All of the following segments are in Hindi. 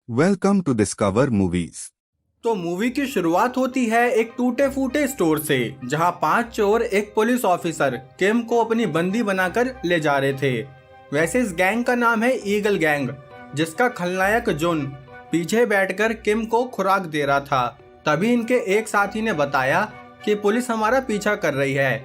Welcome to discover movies. तो मूवी की शुरुआत होती है एक टूटे फूटे स्टोर से, जहां 5 चोर एक पुलिस ऑफिसर किम को अपनी बंदी बनाकर ले जा रहे थे। वैसे इस गैंग का नाम है ईगल गैंग, जिसका खलनायक जुन पीछे बैठकर किम को खुराक दे रहा था। तभी इनके एक साथी ने बताया कि पुलिस हमारा पीछा कर रही है।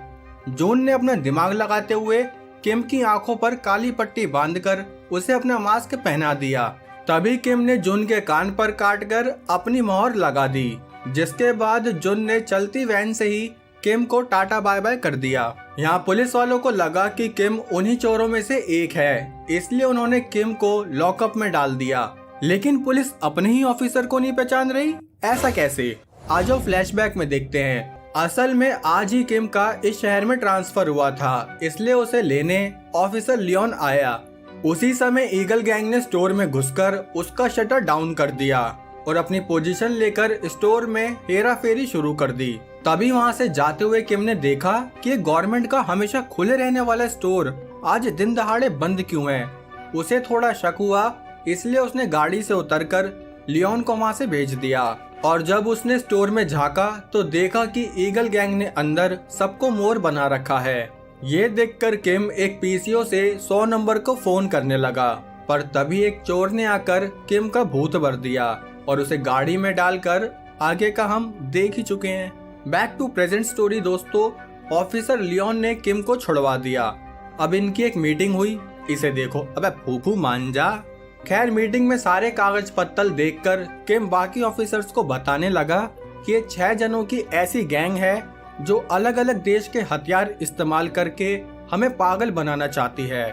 जून ने अपना दिमाग लगाते हुए किम की आंखों पर काली पट्टी बांधकर उसे अपना मास्क पहना दिया। तभी किम ने जुन के कान पर काटकर अपनी मोहर लगा दी, जिसके बाद जुन ने चलती वैन से ही किम को टाटा बाय बाय कर दिया। यहाँ पुलिस वालों को लगा कि किम उन्हीं चोरों में से एक है, इसलिए उन्होंने किम को लॉकअप में डाल दिया। लेकिन पुलिस अपने ही ऑफिसर को नहीं पहचान रही, ऐसा कैसे? आज वो फ्लैशबैक में देखते हैं। असल में आज ही किम का इस शहर में ट्रांसफर हुआ था, इसलिए उसे लेने ऑफिसर लियोन आया। उसी समय ईगल गैंग ने स्टोर में घुसकर उसका शटर डाउन कर दिया और अपनी पोजीशन लेकर स्टोर में हेरा फेरी शुरू कर दी। तभी वहां से जाते हुए किम ने देखा कि गवर्नमेंट का हमेशा खुले रहने वाला स्टोर आज दिन दहाड़े बंद क्यों है। उसे थोड़ा शक हुआ, इसलिए उसने गाड़ी से उतरकर लियोन को वहां से भेज दिया। और जब उसने स्टोर में झांका तो देखा कि ईगल गैंग ने अंदर सबको मोर बना रखा है। ये देखकर किम एक पीसीओ से 100 नंबर को फोन करने लगा, पर तभी एक चोर ने आकर किम का भूत भर दिया और उसे गाड़ी में डालकर आगे का हम देख ही चुके हैं। बैक टू प्रेजेंट स्टोरी दोस्तों, ऑफिसर लियोन ने किम को छुड़वा दिया। अब इनकी एक मीटिंग हुई, इसे देखो, अबे फूफू मान जा। खैर मीटिंग में सारे कागज पत्तल देखकर किम बाकी ऑफिसर्स को बताने लगा कि ये 6 जनों की ऐसी गैंग है जो अलग अलग देश के हथियार इस्तेमाल करके हमें पागल बनाना चाहती है।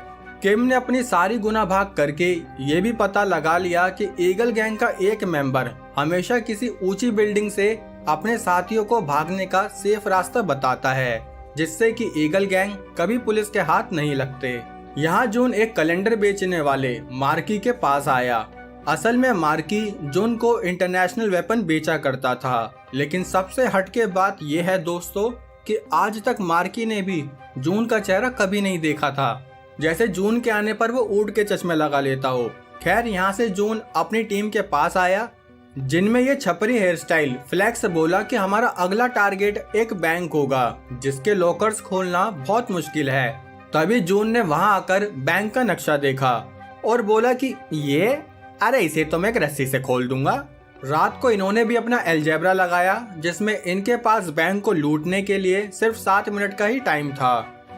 किम ने अपनी सारी गुना भाग करके ये भी पता लगा लिया कि ईगल गैंग का एक मेंबर हमेशा किसी ऊंची बिल्डिंग से अपने साथियों को भागने का सेफ रास्ता बताता है, जिससे कि ईगल गैंग कभी पुलिस के हाथ नहीं लगते। यहाँ जून एक कैलेंडर बेचने वाले मार्की के पास आया। असल में मार्की जून को इंटरनेशनल वेपन बेचा करता था, लेकिन सबसे हटके बात यह है दोस्तों कि आज तक मार्की ने भी जून का चेहरा कभी नहीं देखा था, जैसे जून के आने पर वो ऊँट के चश्मे लगा लेता हो। खैर यहाँ से जून अपनी टीम के पास आया, जिनमें ये छपरी हेयर स्टाइल फ्लैक्स बोला कि हमारा अगला टारगेट एक बैंक होगा जिसके लॉकर्स खोलना बहुत मुश्किल है। तभी जून ने वहां आकर बैंक का नक्शा देखा और बोला कि अरे इसे तो मैं एक रस्सी से खोल दूंगा। रात को इन्होंने भी अपना अलजेब्रा लगाया, जिसमें इनके पास बैंक को लूटने के लिए सिर्फ 7 मिनट का ही टाइम था।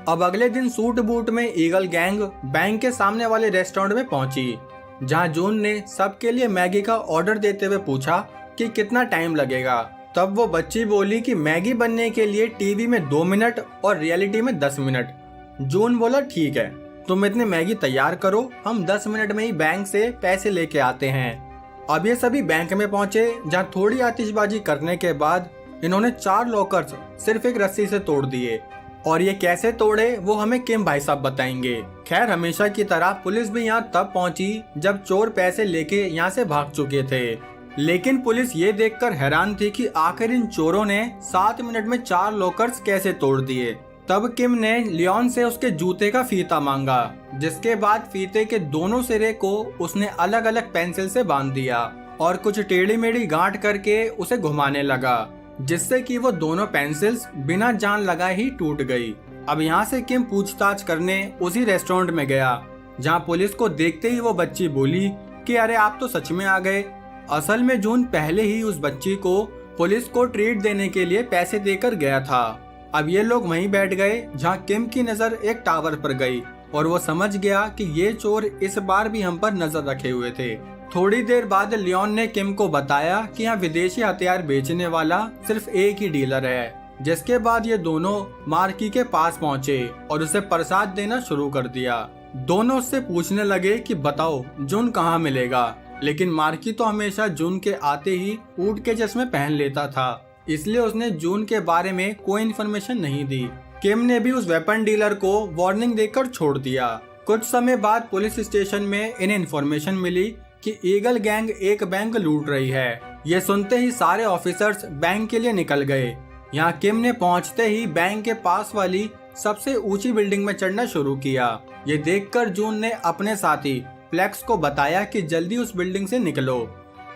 अब अगले दिन सूट बूट में ईगल गैंग बैंक के सामने वाले रेस्टोरेंट में पहुंची, जहां जून ने सबके लिए मैगी का ऑर्डर देते हुए पूछा कि कितना टाइम लगेगा। तब वो बच्ची बोली कि मैगी बनने के लिए टीवी में 2 मिनट और रियलिटी में 10 मिनट। जून बोला ठीक है, तुम इतने मैगी तैयार करो, हम 10 मिनट में ही बैंक से पैसे लेके आते हैं। अब ये सभी बैंक में पहुंचे, जहां थोड़ी आतिशबाजी करने के बाद इन्होंने 4 लॉकर्स सिर्फ एक रस्सी से तोड़ दिए। और ये कैसे तोड़े वो हमें किम भाई साहब बताएंगे। खैर हमेशा की तरह पुलिस भी यहाँ तब पहुंची जब चोर पैसे लेके यहाँ से भाग चुके थे। लेकिन पुलिस ये देखकर हैरान थी कि आखिर इन चोरों ने 7 मिनट में 4 लॉकर्स कैसे तोड़ दिए। तब किम ने लियोन से उसके जूते का फीता मांगा, जिसके बाद फीते के दोनों सिरे को उसने अलग अलग पेंसिल से बांध दिया और कुछ टेढ़ी मेढ़ी गांठ करके उसे घुमाने लगा, जिससे कि वो दोनों पेंसिल्स बिना जान लगाए ही टूट गई। अब यहाँ से किम पूछताछ करने उसी रेस्टोरेंट में गया, जहाँ पुलिस को देखते ही वो बच्ची बोली कि अरे आप तो सच में आ गए। असल में जून पहले ही उस बच्ची को पुलिस को ट्रीट देने के लिए पैसे देकर गया था। अब ये लोग वहीं बैठ गए, जहाँ किम की नजर एक टावर पर गई और वो समझ गया कि ये चोर इस बार भी हम पर नजर रखे हुए थे। थोड़ी देर बाद लियोन ने किम को बताया कि यहाँ विदेशी हथियार बेचने वाला सिर्फ एक ही डीलर है, जिसके बाद ये दोनों मार्की के पास पहुँचे और उसे प्रसाद देना शुरू कर दिया। दोनों उससे पूछने लगे कि बताओ जून कहाँ मिलेगा, लेकिन मार्की तो हमेशा जून के आते ही ऊँट के चश्मे पहन लेता था, इसलिए उसने जून के बारे में कोई इन्फॉर्मेशन नहीं दी। किम ने भी उस वेपन डीलर को वार्निंग देकर छोड़ दिया। कुछ समय बाद पुलिस स्टेशन में इन्हें इन्फॉर्मेशन मिली कि ईगल गैंग एक बैंक लूट रही है। ये सुनते ही सारे ऑफिसर्स बैंक के लिए निकल गए। यहाँ किम ने पहुँचते ही बैंक के पास वाली सबसे ऊंची बिल्डिंग में चढ़ना शुरू किया। ये देखकर जून ने अपने साथी फ्लेक्स को बताया कि जल्दी उस बिल्डिंग से निकलो।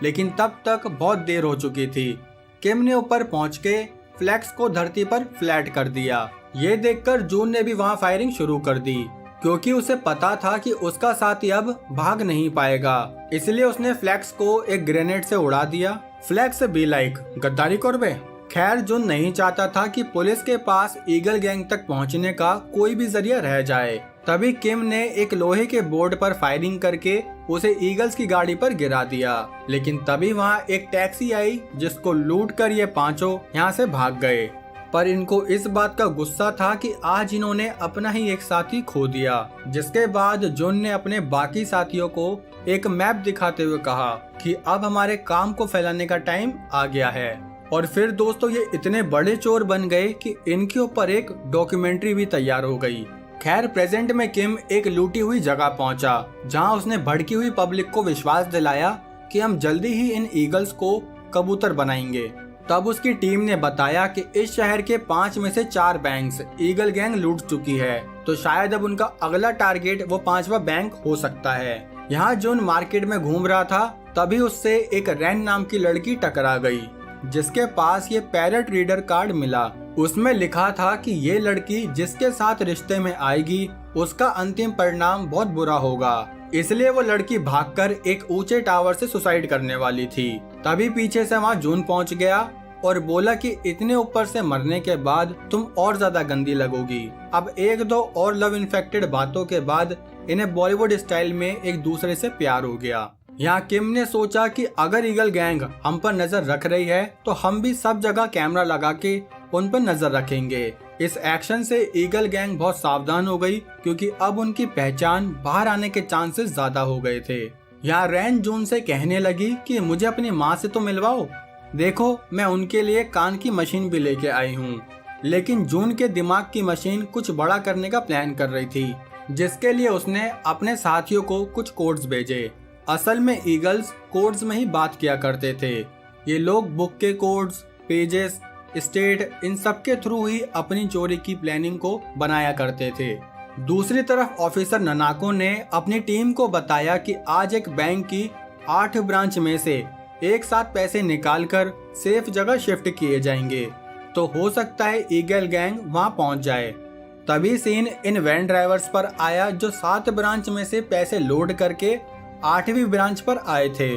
लेकिन तब तक बहुत देर हो चुकी थी। किम ने ऊपर पहुंच के फ्लेक्स को धरती पर फ्लैट कर दिया। ये देखकर जून ने भी वहां फायरिंग शुरू कर दी, क्योंकि उसे पता था कि उसका साथी अब भाग नहीं पाएगा। इसलिए उसने फ्लेक्स को एक ग्रेनेड से उड़ा दिया। फ्लेक्स बी लाइक गद्दारी करबे। खैर जून नहीं चाहता था कि पुलिस के पास ईगल गैंग तक पहुंचने का कोई भी जरिया रह जाए। तभी किम ने एक लोहे के बोर्ड पर फायरिंग करके उसे ईगल्स की गाड़ी पर गिरा दिया। लेकिन तभी वहां एक टैक्सी आई जिसको लूट कर ये पांचों यहाँ से भाग गए। पर इनको इस बात का गुस्सा था कि आज इन्होंने अपना ही एक साथी खो दिया। जिसके बाद जून ने अपने बाकी साथियों को एक मैप दिखाते हुए कहा कि अब हमारे काम को फैलाने का टाइम आ गया है। और फिर दोस्तों ये इतने बड़े चोर बन गए कि इनके ऊपर एक डॉक्यूमेंट्री भी तैयार हो गई। खैर प्रेजेंट में किम एक लूटी हुई जगह पहुंचा, जहां उसने भड़की हुई पब्लिक को विश्वास दिलाया कि हम जल्दी ही इन ईगल्स को कबूतर बनाएंगे। तब उसकी टीम ने बताया कि इस शहर के 5 में से 4 बैंक्स ईगल गैंग लूट चुकी है, तो शायद अब उनका अगला टारगेट वो 5वां बैंक हो सकता है। यहाँ जून मार्केट में घूम रहा था, तभी उससे एक रैन नाम की लड़की टकरा गई, जिसके पास ये पैरेट रीडर कार्ड मिला। उसमें लिखा था कि ये लड़की जिसके साथ रिश्ते में आएगी उसका अंतिम परिणाम बहुत बुरा होगा। इसलिए वो लड़की भागकर एक ऊंचे टावर से सुसाइड करने वाली थी। तभी पीछे से वहाँ जून पहुँच गया और बोला कि इतने ऊपर से मरने के बाद तुम और ज्यादा गंदी लगोगी। अब 1-2 और लव इन्फेक्टेड बातों के बाद इन्हें बॉलीवुड स्टाइल में एक दूसरे से प्यार हो गया। यहाँ किम ने सोचा कि अगर ईगल गैंग हम पर नजर रख रही है तो हम भी सब जगह कैमरा लगा के उन पर नजर रखेंगे। इस एक्शन से ईगल गैंग बहुत सावधान हो गई, क्योंकि अब उनकी पहचान बाहर आने के चांसेस ज्यादा हो गए थे। यहाँ रैन जून से कहने लगी कि मुझे अपनी माँ से तो मिलवाओ, देखो मैं उनके लिए कान की मशीन भी लेके आई हूँ। लेकिन जून के दिमाग की मशीन कुछ बड़ा करने का प्लान कर रही थी, जिसके लिए उसने अपने साथियों को कुछ कोड्स भेजे। असल में ईगल्स कोड्स में ही बात किया करते थे। ये लोग बुक के कोड्स, पेजेस, स्टेट, इन सब के थ्रू ही अपनी चोरी की प्लानिंग को बनाया करते थे। दूसरी तरफ ऑफिसर ननाको ने अपनी टीम को बताया कि आज एक बैंक की 8 ब्रांच में से एक साथ पैसे निकालकर सेफ जगह शिफ्ट किए जाएंगे, तो हो सकता है ईगल गैंग वहां पहुंच जाए। तभी सीन इन वैन ड्राइवर्स पर आया जो 7 ब्रांच में से पैसे लोड करके 8वीं ब्रांच पर आए थे,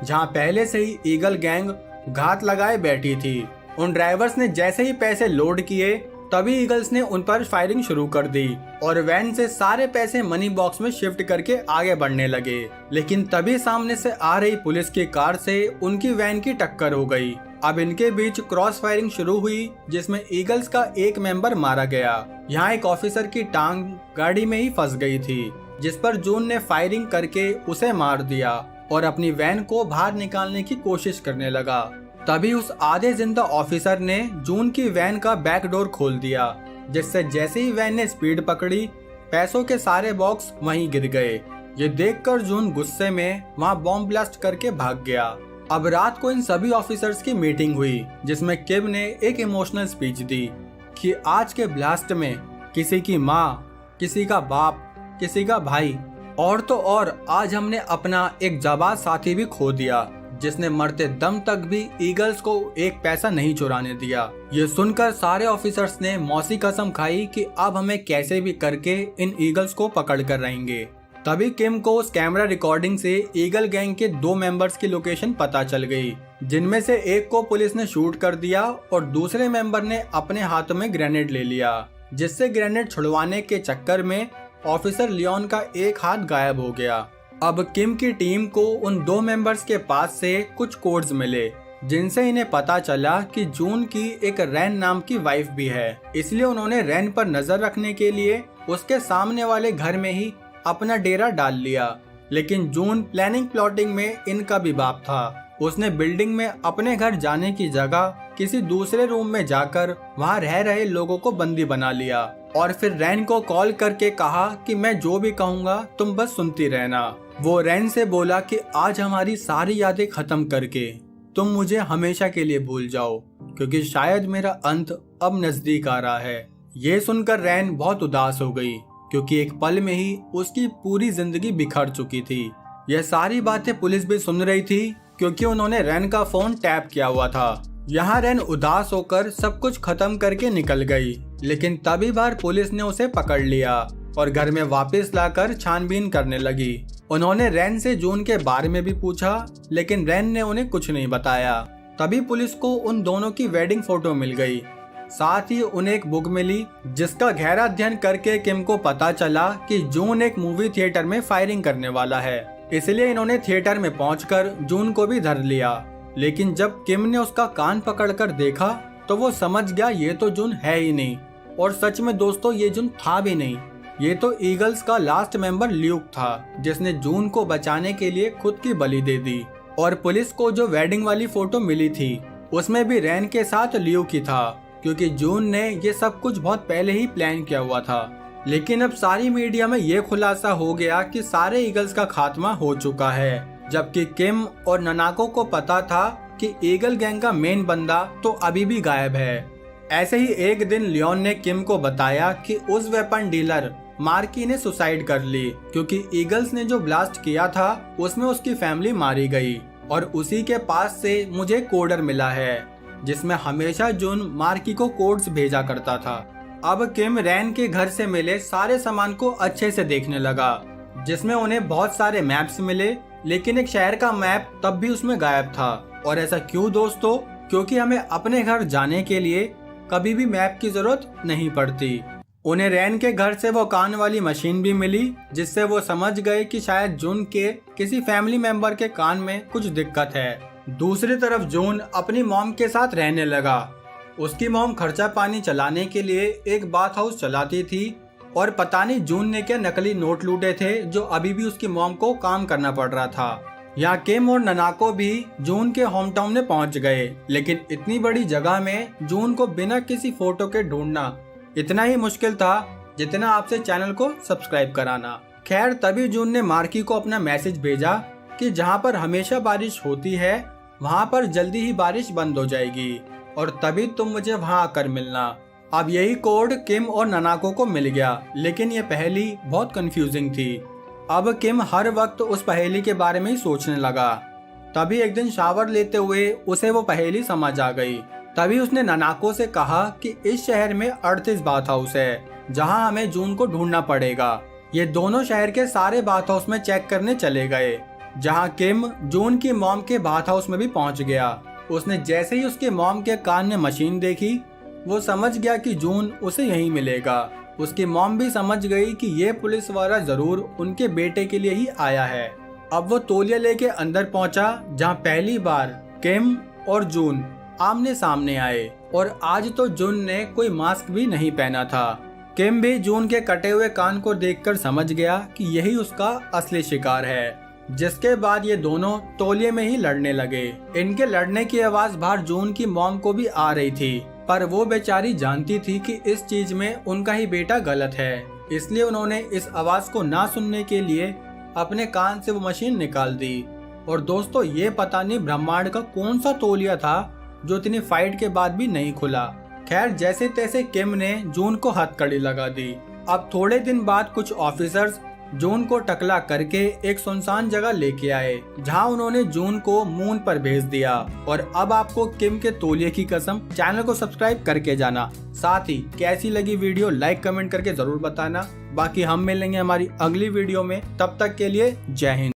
जहां पहले से ही ईगल गैंग घात लगाए बैठी थी। उन ड्राइवर्स ने जैसे ही पैसे लोड किए तभी ईगल्स ने उन पर फायरिंग शुरू कर दी और वैन से सारे पैसे मनी बॉक्स में शिफ्ट करके आगे बढ़ने लगे। लेकिन तभी सामने से आ रही पुलिस की कार से उनकी वैन की टक्कर हो गई। अब इनके बीच क्रॉस फायरिंग शुरू हुई, जिसमें ईगल्स का एक मेंबर मारा गया। यहाँ एक ऑफिसर की टांग गाड़ी में ही फंस गई थी, जिस पर जून ने फायरिंग करके उसे मार दिया और अपनी वैन को बाहर निकालने की कोशिश करने लगा। तभी उस आधे जिंदा ऑफिसर ने जून की वैन का बैक डोर खोल दिया, जिससे जैसे ही वैन ने स्पीड पकड़ी पैसों के सारे बॉक्स वहीं गिर गए। ये देखकर जून गुस्से में वहां बॉम्ब ब्लास्ट करके भाग गया। अब रात को इन सभी ऑफिसर्स की मीटिंग हुई, जिसमें किम ने एक इमोशनल स्पीच दी कि आज के ब्लास्ट में किसी की माँ, किसी का बाप, किसी का भाई और तो और आज हमने अपना एक जाबाज साथी भी खो दिया, जिसने मरते दम तक भी ईगल्स को एक पैसा नहीं चुराने दिया। ये सुनकर सारे ऑफिसर्स ने मौसी कसम खाई कि अब हमें कैसे भी करके इन ईगल्स को पकड़ कर रहेंगे। तभी किम को उस कैमरा रिकॉर्डिंग से ईगल गैंग के 2 मेंबर्स की लोकेशन पता चल गई, जिनमें से एक को पुलिस ने शूट कर दिया और दूसरे मेंबर ने अपने हाथों में ग्रेनेड ले लिया, जिससे ग्रेनेड छुड़वाने के चक्कर में ऑफिसर लियोन का एक हाथ गायब हो गया। अब किम की टीम को उन 2 मेंबर्स के पास से कुछ कोड्स मिले, जिनसे इन्हें पता चला कि जून की एक रैन नाम की वाइफ भी है। इसलिए उन्होंने रैन पर नजर रखने के लिए उसके सामने वाले घर में ही अपना डेरा डाल लिया। लेकिन जून प्लानिंग प्लॉटिंग में इनका भी बाप था। उसने बिल्डिंग में अपने घर जाने की जगह किसी दूसरे रूम में जाकर वहां रह रहे लोगों को बंदी बना लिया और फिर रैन को कॉल करके कहा कि मैं जो भी कहूँगा तुम बस सुनती रहना। वो रैन से बोला कि आज हमारी सारी यादें खत्म करके तुम मुझे हमेशा के लिए भूल जाओ, क्योंकि शायद मेरा अंत अब नजदीक आ रहा है। ये सुनकर रैन बहुत उदास हो गई, क्योंकि एक पल में ही उसकी पूरी जिंदगी बिखर चुकी थी। यह सारी बातें पुलिस भी सुन रही थी, क्योंकि उन्होंने रेन का फोन टैप किया हुआ था। यहाँ रेन उदास होकर सब कुछ खत्म करके निकल गई, लेकिन तभी बार पुलिस ने उसे पकड़ लिया और घर में वापस लाकर छानबीन करने लगी। उन्होंने रेन से जून के बारे में भी पूछा, लेकिन रेन ने उन्हें कुछ नहीं बताया। तभी पुलिस को उन दोनों की वेडिंग फोटो मिल गई। साथ ही उन्हें एक बुक मिली जिसका गहरा अध्ययन करके किम को पता चला कि जून एक मूवी थिएटर में फायरिंग करने वाला है। इसलिए इन्होंने थिएटर में पहुंचकर जून को भी धर लिया। लेकिन जब किम ने उसका कान पकड़कर देखा तो वो समझ गया ये तो जून है ही नहीं। और सच में दोस्तों ये जून था भी नहीं, ये तो ईगल्स का लास्ट मेंबर ल्यूक था, जिसने जून को बचाने के लिए खुद की बलि दे दी। और पुलिस को जो वेडिंग वाली फोटो मिली थी उसमें भी रेन के साथ ल्यूक ही था, क्योंकि जून ने ये सब कुछ बहुत पहले ही प्लान किया हुआ था। लेकिन अब सारी मीडिया में ये खुलासा हो गया कि सारे ईगल्स का खात्मा हो चुका है, जबकि किम और ननाको को पता था कि ईगल गैंग का मेन बंदा तो अभी भी गायब है। ऐसे ही एक दिन लियोन ने किम को बताया कि उस वेपन डीलर मार्की ने सुसाइड कर ली, क्योंकि ईगल्स ने जो ब्लास्ट किया था उसमें उसकी फैमिली मारी गई। और उसी के पास से मुझे कोडर मिला है जिसमें हमेशा जून मार्की को कोड्स भेजा करता था। अब किम रेन के घर से मिले सारे सामान को अच्छे से देखने लगा, जिसमें उन्हें बहुत सारे मैप्स मिले, लेकिन एक शहर का मैप तब भी उसमें गायब था। और ऐसा क्यों दोस्तों? क्योंकि हमें अपने घर जाने के लिए कभी भी मैप की जरूरत नहीं पड़ती। उन्हें रेन के घर से वो कान वाली मशीन भी मिली, जिससे वो समझ गए कि शायद जून के किसी फैमिली मेंबर के कान में कुछ दिक्कत है। दूसरी तरफ जून अपनी मॉम के साथ रहने लगा। उसकी मॉम खर्चा पानी चलाने के लिए एक बाथ हाउस चलाती थी, और पता नहीं जून ने क्या नकली नोट लूटे थे जो अभी भी उसकी मॉम को काम करना पड़ रहा था। यहाँ किम और ननाको भी जून के होम टाउन में पहुंच गए, लेकिन इतनी बड़ी जगह में जून को बिना किसी फोटो के ढूंढना इतना ही मुश्किल था जितना आपसे चैनल को सब्सक्राइब कराना। खैर तभी जून ने मार्की को अपना मैसेज भेजा कि जहाँ पर हमेशा बारिश होती है वहाँ पर जल्दी ही बारिश बंद हो जाएगी, और तभी तुम मुझे वहाँ आकर मिलना। अब यही कोड किम और ननाको को मिल गया, लेकिन ये पहेली बहुत कंफ्यूजिंग थी। अब किम हर वक्त उस पहेली के बारे में ही सोचने लगा। तभी एक दिन शावर लेते हुए उसे वो पहेली समझ आ गई। तभी उसने ननाको से कहा कि इस शहर में 38 बाथ हाउस है जहां हमें जून को ढूंढना पड़ेगा। ये दोनों शहर के सारे बाथ हाउस में चेक करने चले गए, जहां किम जून की मॉम के बाथ हाउस में भी पहुंच गया। उसने जैसे ही उसके मॉम के कान में मशीन देखी, वो समझ गया कि जून उसे यहीं मिलेगा। उसकी मॉम भी समझ गई कि ये पुलिस वाला जरूर उनके बेटे के लिए ही आया है। अब वो तौलिया लेके अंदर पहुंचा, जहां पहली बार किम और जून आमने सामने आए, और आज तो जून ने कोई मास्क भी नहीं पहना था। किम भी जून के कटे हुए कान को देखकर समझ गया कि यही उसका असली शिकार है। जिसके बाद ये दोनों तौलिए में ही लड़ने लगे। इनके लड़ने की आवाज बाहर जून की मॉम को भी आ रही थी, पर वो बेचारी जानती थी कि इस चीज में उनका ही बेटा गलत है, इसलिए उन्होंने इस आवाज को ना सुनने के लिए अपने कान से वो मशीन निकाल दी। और दोस्तों ये पता नहीं ब्रह्मांड का कौन सा तौलिया था जो इतनी फाइट के बाद भी नहीं खुला। खैर जैसे तैसे किम ने जून को हथकड़ी लगा दी। अब थोड़े दिन बाद कुछ ऑफिसर्स जून को टकला करके एक सुनसान जगह लेके आए, जहां उन्होंने जून को मून पर भेज दिया। और अब आपको किम के तौलिए की कसम, चैनल को सब्सक्राइब करके जाना। साथ ही कैसी लगी वीडियो लाइक कमेंट करके जरूर बताना। बाकी हम मिलेंगे हमारी अगली वीडियो में, तब तक के लिए जय हिंद।